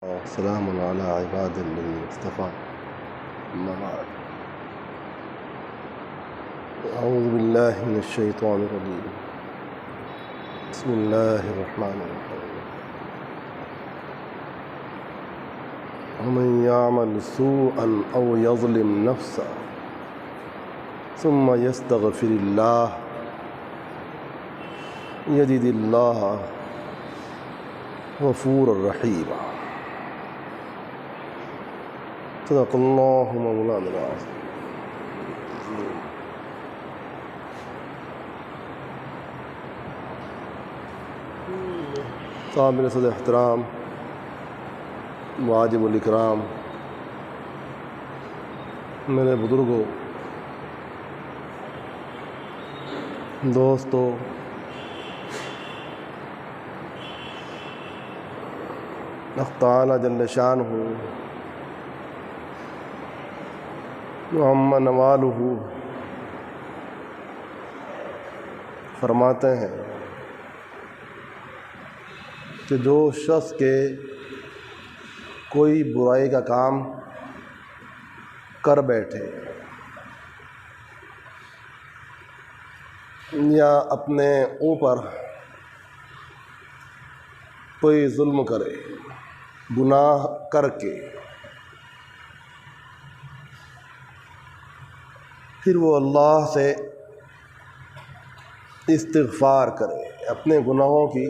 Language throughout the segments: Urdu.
سلام على عباد الذين اصطفى أما بعد أعوذ بالله من الشيطان الرجيم بسم الله الرحمن الرحيم ومن يعمل سوءا أو يظلم نفسه ثم يستغفر الله يجد الله غفورا رحيما صدق الله مولانا العظيم. قابل صد احترام واجب الاکرام میرے بزرگوں، دوستو، اللہ تعالی جل شانہ وعم نوالہ فرماتے ہیں کہ جو شخص کے کوئی برائی کا کام کر بیٹھے یا اپنے اوپر کوئی ظلم کرے گناہ کر کے، پھر وہ اللہ سے استغفار کرے، اپنے گناہوں کی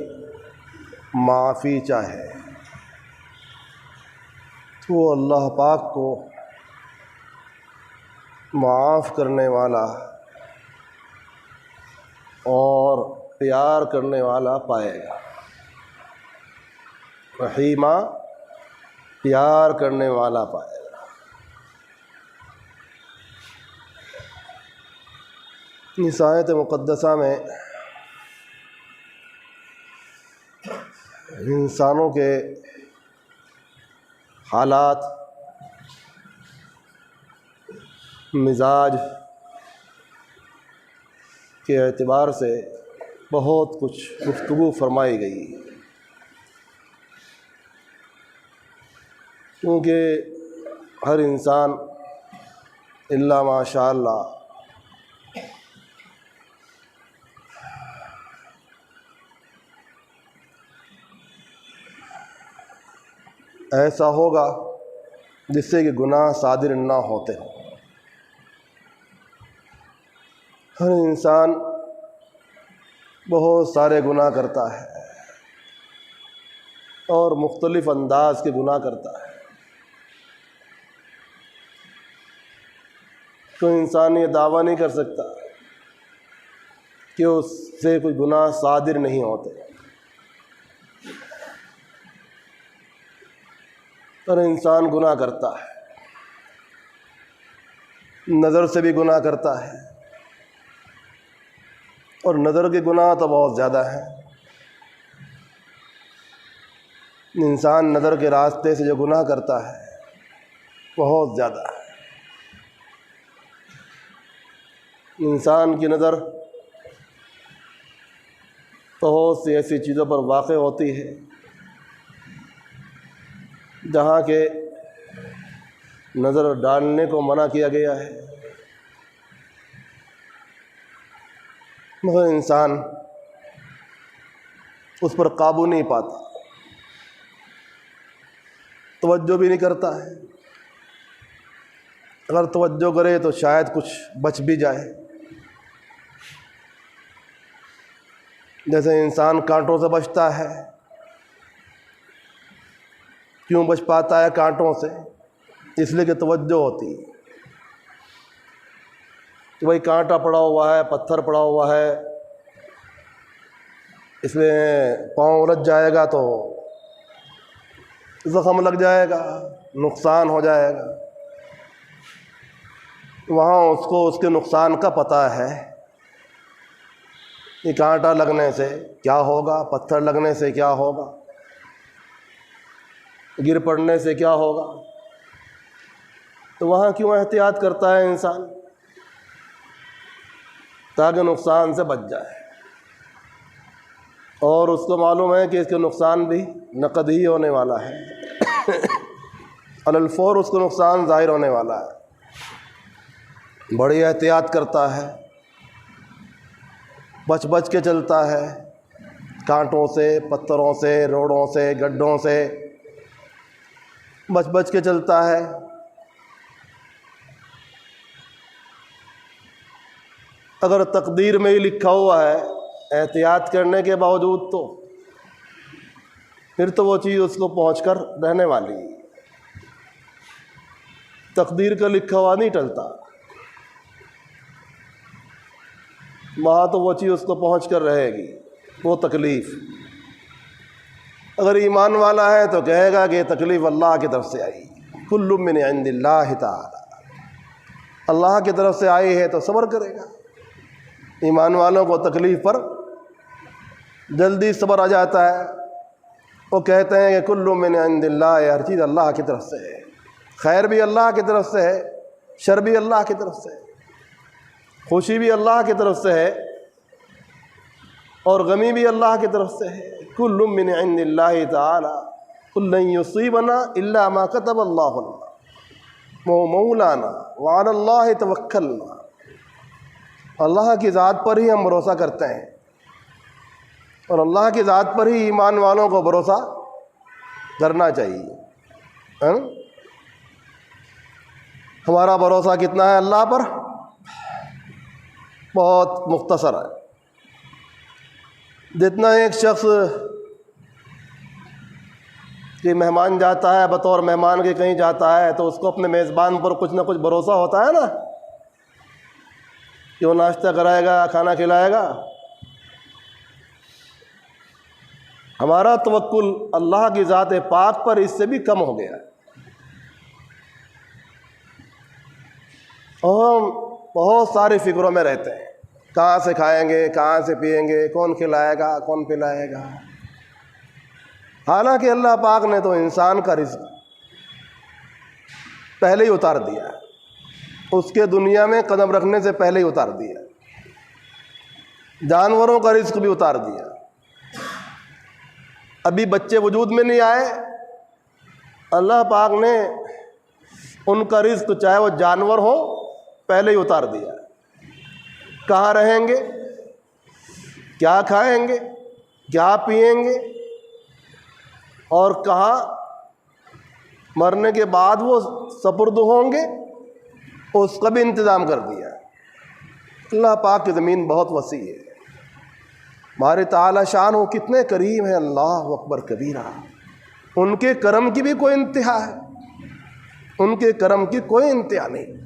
معافی چاہے، تو وہ اللہ پاک کو معاف کرنے والا اور پیار کرنے والا پائے گا. رحیمہ، پیار کرنے والا پائے گا. اس آیت مقدسہ میں انسانوں کے حالات، مزاج کے اعتبار سے بہت کچھ گفتگو فرمائی گئی، کیونکہ ہر انسان الا ماشاء اللہ ایسا ہوگا جس سے کہ گناہ صادر نہ ہوتے ہوں. ہر انسان بہت سارے گناہ کرتا ہے اور مختلف انداز کے گناہ کرتا ہے. تو انسان یہ دعویٰ نہیں کر سکتا کہ اس سے کوئی گناہ صادر نہیں ہوتے. اور انسان گناہ کرتا ہے، نظر سے بھی گناہ کرتا ہے، اور نظر کے گناہ تو بہت زیادہ ہیں. انسان نظر کے راستے سے جو گناہ کرتا ہے بہت زیادہ ہے. انسان کی نظر بہت سی ایسی چیزوں پر واقع ہوتی ہے جہاں کے نظر ڈالنے کو منع کیا گیا ہے، مگر انسان اس پر قابو نہیں پاتا، توجہ بھی نہیں کرتا ہے. اگر توجہ کرے تو شاید کچھ بچ بھی جائے. جیسے انسان کانٹوں سے بچتا ہے. کیوں بچ پاتا ہے کانٹوں سے؟ اس لیے کہ توجہ ہوتی ہے کہ بھائی کانٹا پڑا ہوا ہے، پتھر پڑا ہوا ہے، اس میں پاؤں الجھ جائے گا تو زخم لگ جائے گا، نقصان ہو جائے گا. وہاں اس کو اس کے نقصان کا پتہ ہے کہ کانٹا لگنے سے کیا ہوگا، پتھر لگنے سے کیا ہوگا، گر پڑنے سے کیا ہوگا. تو وہاں کیوں احتیاط کرتا ہے انسان؟ تاکہ نقصان سے بچ جائے. اور اس کو معلوم ہے کہ اس کے نقصان بھی نقد ہی ہونے والا ہے. علی الفور اس کو نقصان ظاہر ہونے والا ہے، بڑی احتیاط کرتا ہے، بچ بچ کے چلتا ہے، کانٹوں سے، پتھروں سے، روڑوں سے، گڈھوں سے بچ بچ کے چلتا ہے۔ اگر تقدیر میں ہی لکھا ہوا ہے احتیاط کرنے کے باوجود تو پھر تو وہ چیز اس کو پہنچ کر رہنے والی ہے۔ تقدیر کا لکھا ہوا نہیں ٹلتا، وہاں تو وہ چیز اس کو پہنچ کر رہے گی، وہ تکلیف۔ اگر ایمان والا ہے تو کہے گا کہ یہ تکلیف اللہ کی طرف سے آئی، کل من عند اللہ تعالی، اللہ کی طرف سے آئی ہے تو صبر کرے گا۔ ایمان والوں کو تکلیف پر جلدی صبر آ جاتا ہے، وہ کہتے ہیں کہ کل من عند اللہ، ہر چیز اللہ کی طرف سے ہے، خیر بھی اللہ کی طرف سے ہے، شر بھی اللہ کی طرف سے ہے، خوشی بھی اللہ کی طرف سے ہے اور غمی بھی اللہ کی طرف سے ہے۔ کل من عند اللہ تعالی، قل لن یصیبنا الا ما كتب اللہ لنا وہ مولانا وعلی اللہ توکلنا، اللہ کی ذات پر ہی ہم بھروسہ کرتے ہیں اور اللہ کی ذات پر ہی ایمان والوں کو بھروسہ کرنا چاہیے۔ ہمارا بھروسہ کتنا ہے اللہ پر؟ بہت مختصر ہے۔ جتنا ایک شخص کہ مہمان جاتا ہے، بطور مہمان کے کہیں جاتا ہے تو اس کو اپنے میزبان پر کچھ نہ کچھ بھروسہ ہوتا ہے نا، کہ وہ ناشتہ کرائے گا، کھانا کھلائے گا۔ ہمارا توکل اللہ کی ذات پاک پر اس سے بھی کم ہو گیا ہے، اور ہم بہت ساری فکروں میں رہتے ہیں، کہاں سے کھائیں گے، کہاں سے پئیں گے، کون کھلائے گا، کون پلائے گا۔ حالانکہ اللہ پاک نے تو انسان کا رزق پہلے ہی اتار دیا ہے، اس کے دنیا میں قدم رکھنے سے پہلے ہی اتار دیا، جانوروں کا رزق بھی اتار دیا۔ ابھی بچے وجود میں نہیں آئے، اللہ پاک نے ان کا رزق چاہے وہ جانور ہو پہلے ہی اتار دیا۔ کہاں رہیں گے، کیا کھائیں گے، کیا پئیں گے اور کہاں مرنے کے بعد وہ سپرد ہوں گے، اس کا بھی انتظام کر دیا۔ اللہ پاک کی زمین بہت وسیع ہے، ہمارے تعالی شان ہو کتنے کریم ہیں، اللہ اکبر کبیرہ۔ ان کے کرم کی بھی کوئی انتہا ہے، ان کے کرم کی کوئی انتہا نہیں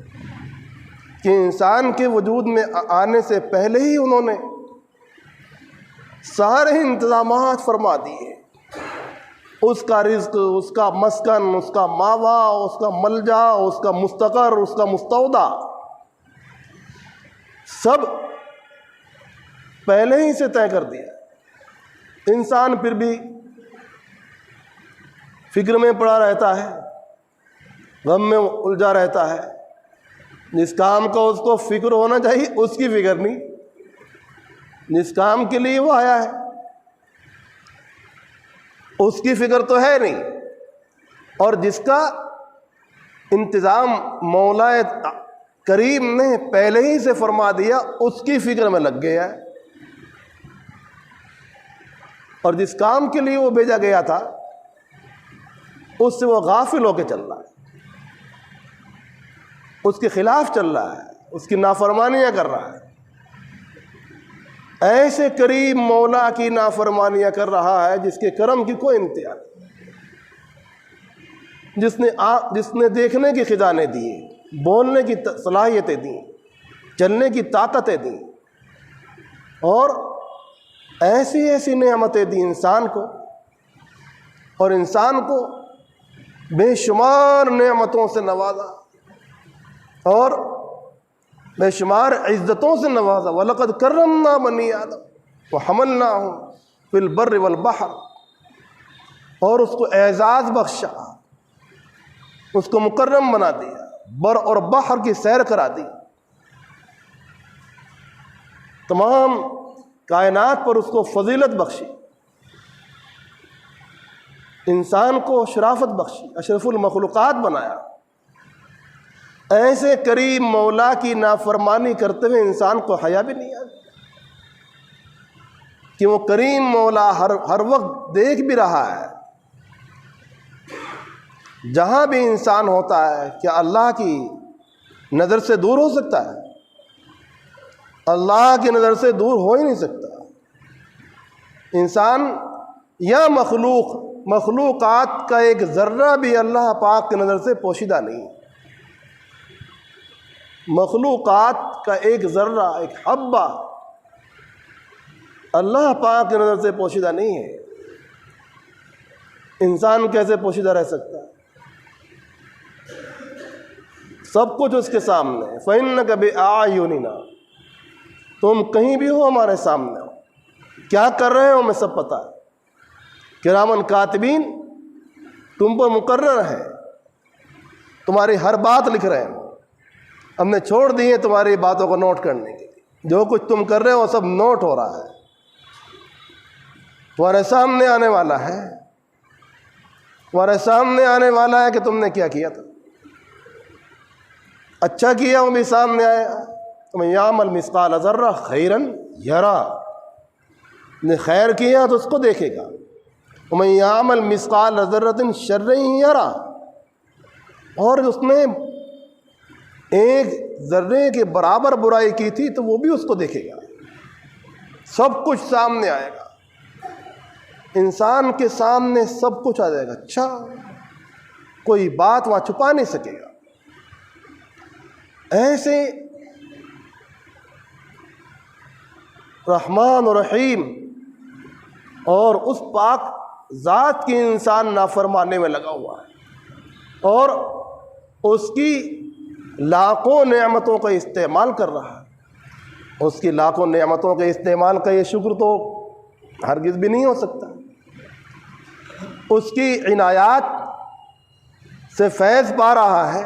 کہ انسان کے وجود میں آنے سے پہلے ہی انہوں نے سارے انتظامات فرما دیے، اس کا رزق، اس کا مسکن، اس کا ماوا، اس کا ملجا، اس کا مستقر، اس کا مستودع، سب پہلے ہی سے طے کر دیا۔ انسان پھر بھی فکر میں پڑا رہتا ہے، غم میں الجھا رہتا ہے، جس کام کا اس کو فکر ہونا چاہیے اس کی فکر نہیں، جس کام کے لیے وہ آیا ہے اس کی فکر تو ہے نہیں، اور جس کا انتظام مولا کریم نے پہلے ہی سے فرما دیا اس کی فکر میں لگ گیا ہے، اور جس کام کے لیے وہ بھیجا گیا تھا اس سے وہ غافل ہو کے چل رہا ہے، اس کے خلاف چل رہا ہے، اس کی نافرمانیاں کر رہا ہے۔ ایسے کریم مولا کی نافرمانیاں کر رہا ہے جس کے کرم کی کوئی انتہا نہیں، جس نے دیکھنے کی خزانے دیے، بولنے کی صلاحیتیں دیں، چلنے کی طاقتیں دیں، اور ایسی ایسی نعمتیں دی انسان کو، اور انسان کو بے شمار نعمتوں سے نوازا اور بے شمار عزتوں سے نوازا۔ وَلَقَدْ كَرَّمْنَا بَنِي آدَمَ وَحَمَلْنَاهُمْ فِي الْبَرِّ وَالْبَحْرِ، اور اس کو اعزاز بخشا، اس کو مکرم بنا دیا، بر اور بحر کی سیر کرا دی، تمام کائنات پر اس کو فضیلت بخشی۔ انسان کو شرافت بخشی، اشرف المخلوقات بنایا۔ ایسے کریم مولا کی نافرمانی کرتے ہوئے انسان کو حیا بھی نہیں آتی کہ وہ کریم مولا ہر وقت دیکھ بھی رہا ہے۔ جہاں بھی انسان ہوتا ہے کیا اللہ کی نظر سے دور ہو سکتا ہے؟ اللہ کی نظر سے دور ہو ہی نہیں سکتا۔ انسان یا مخلوقات کا ایک ذرہ بھی اللہ پاک کی نظر سے پوشیدہ نہیں۔ مخلوقات کا ایک ذرہ، ایک حبہ اللہ پاک کی نظر سے پوشیدہ نہیں ہے۔ انسان کیسے پوشیدہ رہ سکتا ہے؟ سب کچھ اس کے سامنے ہے۔ فَإِنَّكَ بِأَعْيُنِنَا، تم کہیں بھی ہو ہمارے سامنے ہو، کیا کر رہے ہو ہمیں سب پتہ ہے۔ کرامن کاتبین تم پر مقرر ہے، تمہاری ہر بات لکھ رہے ہیں۔ ہم نے چھوڑ دی ہے تمہاری باتوں کو نوٹ کرنے کے لیے، جو کچھ تم کر رہے ہو سب نوٹ ہو رہا ہے، تمہارے سامنے آنے والا ہے، تمہارے سامنے آنے والا ہے کہ تم نے کیا کیا تھا۔ اچھا کیا وہ بھی سامنے آیا، وَمَن يَعْمَلْ مِثْقَالَ ذَرَّةٍ خَيْرًا يَرَهُ، نے خیر کیا تو اس کو دیکھے گا، وَمَن يَعْمَلْ مِثْقَالَ ذَرَّةٍ شَرًّا يَرَهُ، اور اس نے ایک ذرے کے برابر برائی کی تھی تو وہ بھی اس کو دیکھے گا۔ سب کچھ سامنے آئے گا، انسان کے سامنے سب کچھ آ جائے گا۔ اچھا، کوئی بات وہاں چھپا نہیں سکے گا۔ ایسے رحمان و رحیم اور اس پاک ذات کی انسان نافرمانے میں لگا ہوا ہے اور اس کی لاکھوں نعمتوں کا استعمال کر رہا ہے۔ اس کی لاکھوں نعمتوں کے استعمال کا یہ شکر تو ہرگز بھی نہیں ہو سکتا۔ اس کی عنایات سے فیض پا رہا ہے،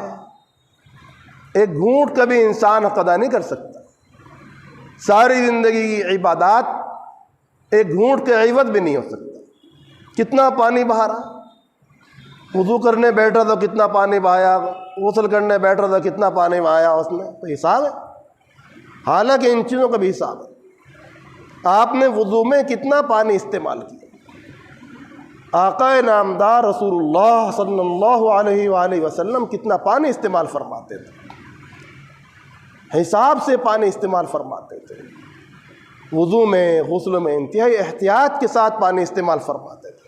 ایک گھونٹ کبھی انسان ادا نہیں کر سکتا۔ ساری زندگی کی عبادات ایک گھونٹ کے عوض بھی نہیں ہو سکتا۔ کتنا پانی بہا رہا، وضو کرنے بیٹھا تو کتنا پانی بہایا، غسل کرنے بیٹھا تو کتنا پانی بہایا، اس میں تو حساب ہے۔ حالانکہ ان چیزوں کا بھی حساب ہے۔ آپ نے وضو میں کتنا پانی استعمال کیا، آقا نامدار رسول اللہ صلی اللہ علیہ وآلہ وسلم کتنا پانی استعمال فرماتے تھے، حساب سے پانی استعمال فرماتے تھے۔ وضو میں، غسل میں انتہائی احتیاط کے ساتھ پانی استعمال فرماتے تھے،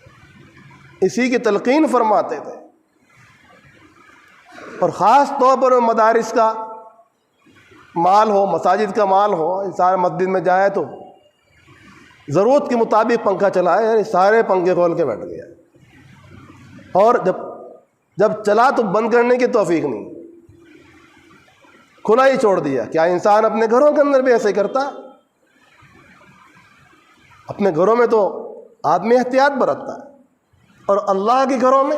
اسی کی تلقین فرماتے تھے۔ اور خاص طور پر مدارس کا مال ہو، مساجد کا مال ہو، انسان مسجد میں جائے تو ضرورت کے مطابق پنکھا چلائے، یعنی سارے پنکھے کھول کے بیٹھ گیا، اور جب چلا تو بند کرنے کی توفیق نہیں، کھلا ہی چھوڑ دیا۔ کیا انسان اپنے گھروں کے اندر بھی ایسے کرتا؟ اپنے گھروں میں تو آدمی احتیاط برتتا ہے، اور اللہ کے گھروں میں،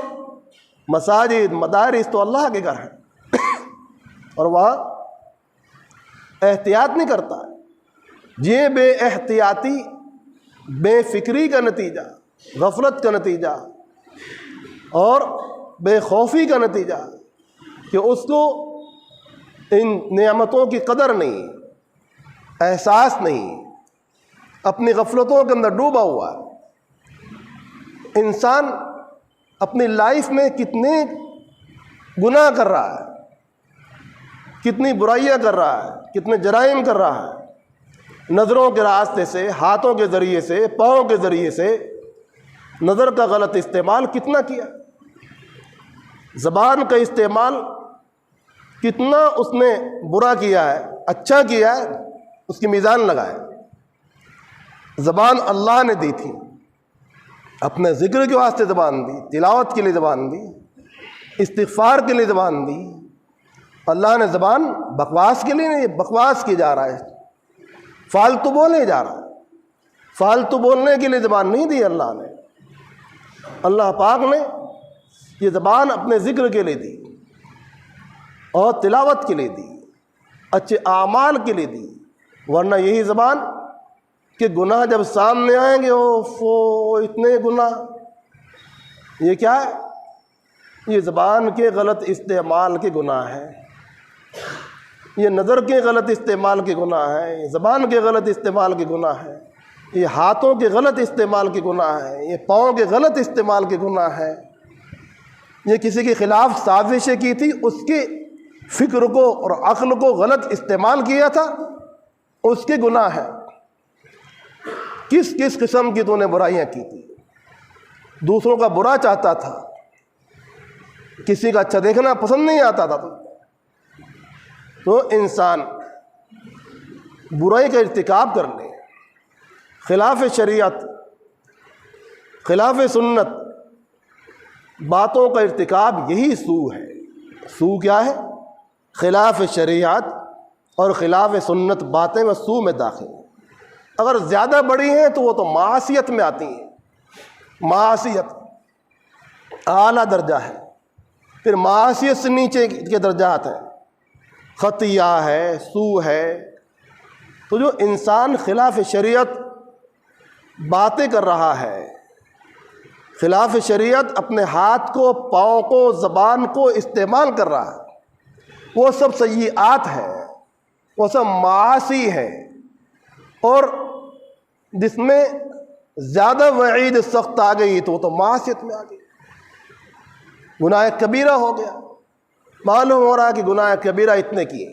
مساجد مدارس تو اللہ کے گھر ہیں، اور وہاں احتیاط نہیں کرتا ہے۔ یہ بے احتیاطی، بے فکری کا نتیجہ، غفلت کا نتیجہ اور بے خوفی کا نتیجہ کہ اس کو ان نعمتوں کی قدر نہیں، احساس نہیں، اپنی غفلتوں کے اندر ڈوبا ہوا ہے۔ انسان اپنی لائف میں کتنے گناہ کر رہا ہے، کتنی برائیاں کر رہا ہے، کتنے جرائم کر رہا ہے، نظروں کے راستے سے، ہاتھوں کے ذریعے سے، پاؤں کے ذریعے سے نظر کا غلط استعمال کتنا کیا، زبان کا استعمال کتنا اس نے برا کیا ہے، اچھا کیا ہے، اس کی میزان لگائے۔ زبان اللہ نے دی تھی، اپنے ذکر کے واسطے زبان دی، تلاوت کے لیے زبان دی، استغفار کے لیے زبان دی۔ اللہ نے زبان بکواس کے لیے نہیں، بکواس کی جا رہا ہے، فالتو بولنے جا رہا ہے، فالتو بولنے کے لیے زبان نہیں دی اللہ نے۔ اللہ پاک نے یہ زبان اپنے ذکر کے لیے دی اور تلاوت کے لیے دی، اچھے اعمال کے لیے دی، ورنہ یہی زبان کہ گناہ جب سامنے آئیں گے، اتنے گناہ، یہ کیا ہے؟ یہ زبان کے غلط استعمال کے گناہ ہیں، یہ نظر کے غلط استعمال کے گناہ ہیں، یہ زبان کے غلط استعمال کے گناہ ہیں، یہ ہاتھوں کے غلط استعمال کے گناہ ہیں، یہ پاؤں کے غلط استعمال کے گناہ ہیں۔ یہ کسی کے خلاف سازشیں کی تھی، اس کے فکر کو اور عقل کو غلط استعمال کیا تھا، اس کے گناہ ہیں۔ کس کس قسم کی تو نے برائیاں کی تھی؟ دوسروں کا برا چاہتا تھا، کسی کا اچھا دیکھنا پسند نہیں آتا تھا، تو انسان برائی کا ارتکاب کر لے، خلاف شریعت، خلاف سنت باتوں کا ارتکاب، یہی سو ہے۔ سو کیا ہے؟ خلاف شریعت اور خلاف سنت باتیں وہ سو میں داخل ہیں۔ اگر زیادہ بڑی ہیں تو وہ تو معصیت میں آتی ہیں، معصیت اعلیٰ درجہ ہے، پھر معصیت سے نیچے کے درجات ہیں، خطیہ ہے، سو ہے۔ تو جو انسان خلاف شریعت باتیں کر رہا ہے، خلاف شریعت اپنے ہاتھ کو، پاؤں کو، زبان کو استعمال کر رہا ہے، وہ سب سیئات ہے، وہ سب معاصی ہے، اور جس میں زیادہ وعید سخت آ گئی تو معصیت میں آ گئی، گناہ کبیرہ ہو گیا۔ معلوم ہو رہا ہے کہ گناہ کبیرہ اتنے کیے،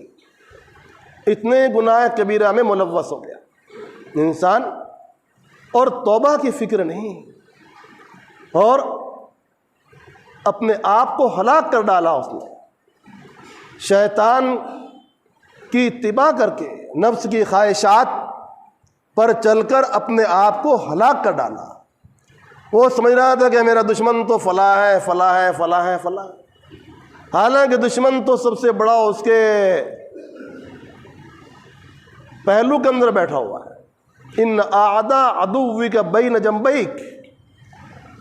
اتنے گناہ کبیرہ میں ملوث ہو گیا انسان، اور توبہ کی فکر نہیں، اور اپنے آپ کو ہلاک کر ڈالا اس نے، شیطان کی اتباع کر کے، نفس کی خواہشات پر چل کر اپنے آپ کو ہلاک کر ڈالا۔ وہ سمجھ رہا تھا کہ میرا دشمن تو فلاں ہے، فلاں ہے، فلاں ہے، فلاں، حالانکہ دشمن تو سب سے بڑا اس کے پہلو کے اندر بیٹھا ہوا ہے، ان اعداء عدوک بین جنبیک،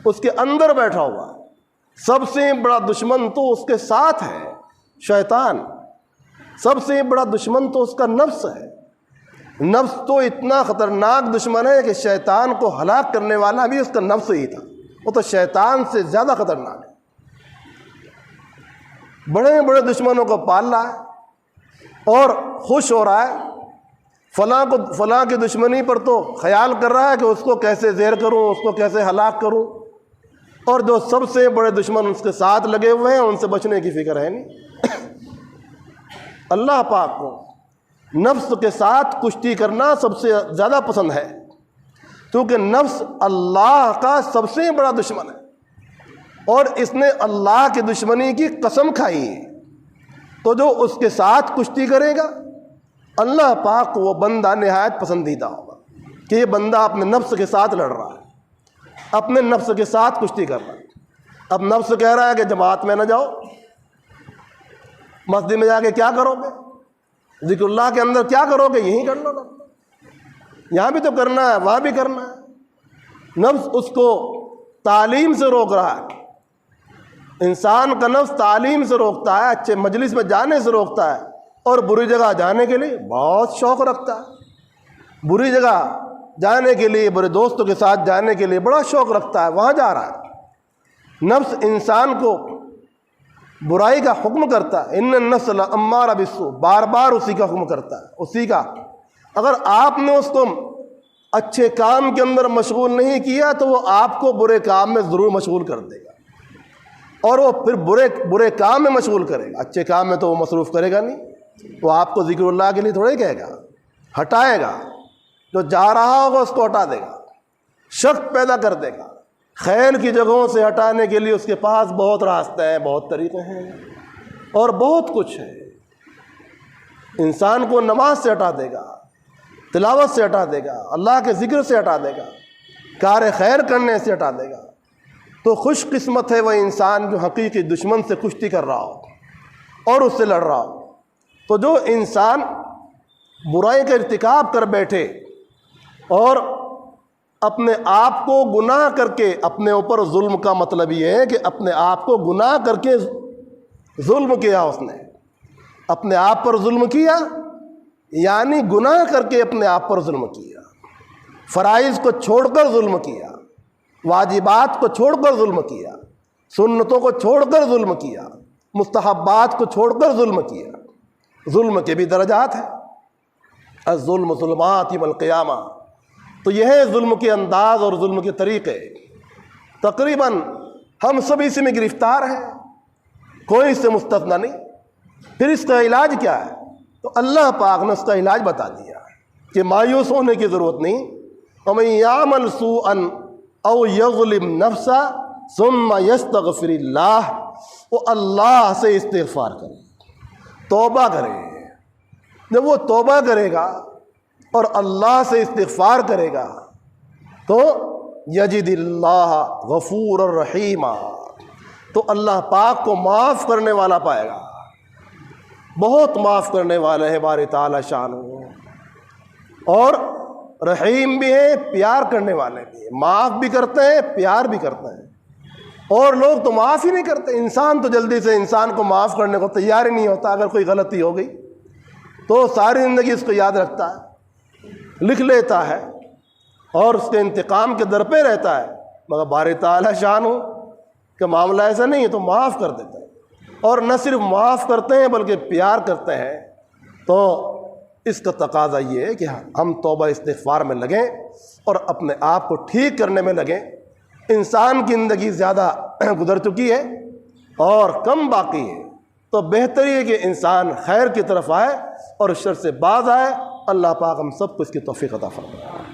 اس کے اندر بیٹھا ہوا ہے۔ سب سے بڑا دشمن تو اس کے ساتھ ہے، شیطان۔ سب سے بڑا دشمن تو اس کا نفس ہے۔ نفس تو اتنا خطرناک دشمن ہے کہ شیطان کو ہلاک کرنے والا بھی اس کا نفس ہی تھا، وہ تو شیطان سے زیادہ خطرناک ہے۔ بڑے بڑے دشمنوں کو پال رہا ہے اور خوش ہو رہا ہے، فلاں کی دشمنی پر تو خیال کر رہا ہے کہ اس کو کیسے زیر کروں، اس کو کیسے ہلاک کروں، اور جو سب سے بڑے دشمن اس کے ساتھ لگے ہوئے ہیں ان سے بچنے کی فکر ہے نہیں۔ اللہ پاک کو نفس کے ساتھ کشتی کرنا سب سے زیادہ پسند ہے، کیونکہ نفس اللہ کا سب سے بڑا دشمن ہے، اور اس نے اللہ کی دشمنی کی قسم کھائی ہے، تو جو اس کے ساتھ کشتی کرے گا اللہ پاک کو وہ بندہ نہایت پسندیدہ ہوگا، کہ یہ بندہ اپنے نفس کے ساتھ لڑ رہا ہے، اپنے نفس کے ساتھ کشتی کر رہا ہے۔ اب نفس کہہ رہا ہے کہ جماعت میں نہ جاؤ، مسجد میں جا کے کیا کرو گے، ذکر اللہ کے اندر کیا کرو گے، یہی کر لو نا، یہاں بھی تو کرنا ہے، وہاں بھی کرنا ہے۔ نفس اس کو تعلیم سے روک رہا ہے، انسان کا نفس تعلیم سے روکتا ہے، اچھے مجلس میں جانے سے روکتا ہے، اور بری جگہ جانے کے لیے بہت شوق رکھتا ہے، بری جگہ جانے کے لیے، برے دوستوں کے ساتھ جانے کے لیے بڑا شوق رکھتا ہے، وہاں جا رہا ہے۔ نفس انسان کو برائی کا حکم کرتا ہے، ان النفس لامارہ بالسوء، بار بار اسی کا حکم کرتا ہے، اسی کا۔ اگر آپ نے اس کو اچھے کام کے اندر مشغول نہیں کیا تو وہ آپ کو برے کام میں ضرور مشغول کر دے گا، اور وہ پھر برے کام میں مشغول کرے گا، اچھے کام میں تو وہ مصروف کرے گا نہیں۔ وہ آپ کو ذکر اللہ کے لیے تھوڑے کہے گا، ہٹائے گا، جو جا رہا ہوگا اس کو ہٹا دے گا، شک پیدا کر دے گا۔ خیر کی جگہوں سے ہٹانے کے لیے اس کے پاس بہت راستے ہیں، بہت طریقے ہیں، اور بہت کچھ ہے۔ انسان کو نماز سے ہٹا دے گا، تلاوت سے ہٹا دے گا، اللہ کے ذکر سے ہٹا دے گا، کار خیر کرنے سے ہٹا دے گا۔ تو خوش قسمت ہے وہ انسان جو حقیقی دشمن سے کشتی کر رہا ہو اور اس سے لڑ رہا ہو۔ تو جو انسان برائی کا ارتکاب کر بیٹھے اور اپنے آپ کو گناہ کر کے، اپنے اوپر ظلم کا مطلب یہ ہے کہ اپنے آپ کو گناہ کر کے ظلم کیا، اس نے اپنے آپ پر ظلم کیا، یعنی گناہ کر کے اپنے آپ پر ظلم کیا، فرائض کو چھوڑ کر ظلم کیا، واجبات کو چھوڑ کر ظلم کیا، سنتوں کو چھوڑ کر ظلم کیا، مستحبات کو چھوڑ کر ظلم کیا۔ ظلم کے بھی درجات ہیں، الظلم ظلمات یوم القیامہ۔ تو یہ ہے ظلم کے انداز اور ظلم کے طریقے۔ تقریباً ہم سب اسی میں گرفتار ہیں، کوئی اس سے مستثنی نہیں۔ پھر اس کا علاج کیا ہے؟ تو اللہ پاک نے اس کا علاج بتا دیا کہ مایوس ہونے کی ضرورت نہیں۔ وَمَن يَعْمَلْ سُوءًا أَوْ يَظْلِمْ نَفْسَهُ ثُمَّ يَسْتَغْفِرِ اللَّهَ، وہ اللہ سے استغفار کرے، توبہ کرے۔ جب وہ توبہ کرے گا اور اللہ سے استغفار کرے گا تو یجد اللہ غفور الرحیم، تو اللہ پاک کو معاف کرنے والا پائے گا، بہت معاف کرنے والا ہے باری تعالی شان، اور رحیم بھی ہے، پیار کرنے والے بھی ہیں، معاف بھی کرتے ہیں، پیار بھی کرتے ہیں۔ اور لوگ تو معاف ہی نہیں کرتے، انسان تو جلدی سے انسان کو معاف کرنے کو تیار ہی نہیں ہوتا۔ اگر کوئی غلطی ہو گئی تو ساری زندگی اس کو یاد رکھتا ہے، لکھ لیتا ہے اور اس کے انتقام کے در پہ رہتا ہے، مگر باری تعالی شان ہو کہ معاملہ ایسا نہیں ہے تو معاف کر دیتا ہے، اور نہ صرف معاف کرتے ہیں بلکہ پیار کرتے ہیں۔ تو اس کا تقاضا یہ ہے کہ ہم توبہ استغفار میں لگیں اور اپنے آپ کو ٹھیک کرنے میں لگیں۔ انسان کی زندگی زیادہ گزر چکی ہے اور کم باقی ہے، تو بہتر ہے کہ انسان خیر کی طرف آئے اور شر سے باز آئے۔ اللہ پاک ہم سب کو اس کی توفیق عطا فرمائے۔